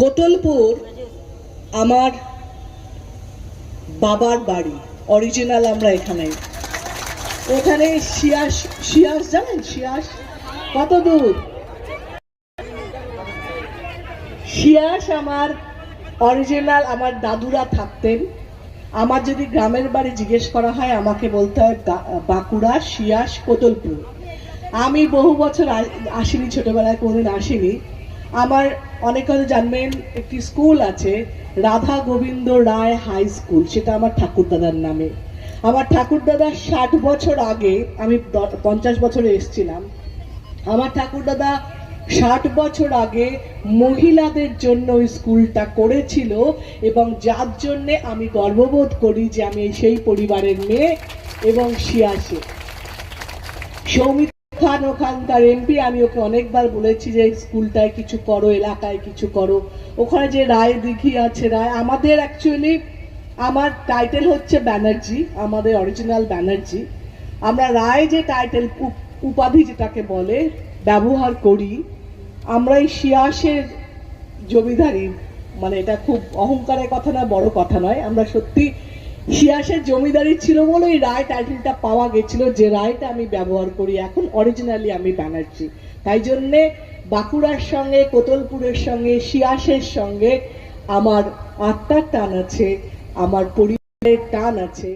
কোটলপুর আমার বাবার বাড়ি, অরিজিনাল আমরা এখানে। ওখানে শিয়াস, শিয়াস জানেন? শিয়াস কত দূর? শিয়াস আমার অরিজিনাল, আমার দাদুরা থাকতেন। আমার যদি গ্রামের বাড়ি জিজ্ঞেস করা হয় আমাকে বলতে হয় বাঁকুড়া, শিয়াস, কোটলপুর। আমি বহু বছর আসিনি, ছোটবেলায় কোনোদিন আসিনি। আমার অনেক কথা জানবেন, একটি স্কুল আছে রাধা গোবিন্দ রায় হাই স্কুল, সেটা আমার ঠাকুরদাদার নামে। আমার ঠাকুরদাদা 60 বছর আগে, আমি 50 বছরে এসেছিলাম, আমার ঠাকুরদাদা 60 বছর আগে মহিলাদের জন্য ওই স্কুলটা করেছিল, এবং যার জন্যে আমি গর্ববোধ করি যে আমি সেই পরিবারের মেয়ে। এবং শিয়াসে সৌমিত্র খান ওখানকার এমপি, আমি ওকে অনেকবার বলেছি যে স্কুলটায় কিছু করো, এলাকায় কিছু করো। ওখানে যে রায় দিঘি আছে, রায় আমাদের অ্যাকচুয়ালি, আমার টাইটেল হচ্ছে ব্যানার্জি, আমাদের অরিজিনাল ব্যানার্জি। আমরা রায় যে টাইটেল, উপাধি যেটাকে বলে, ব্যবহার করি। আমরা এই শিয়াসের জমিদারি, মানে এটা খুব অহংকারের কথা না, বড় কথা নয়, আমরা সত্যি শিয়াসের জমিদারি ছিল বলে এই রায় টাইটেলটা পাওয়া গেছিল, যে রায়টা আমি ব্যবহার করি এখন। অরিজিনালি আমি ব্যানার্জি। তাই জন্যে বাঁকুড়ার সঙ্গে, কোটলপুরের সঙ্গে, শিয়াসের সঙ্গে আমার আত্মার টান আছে, আমার পরিবারের টান আছে।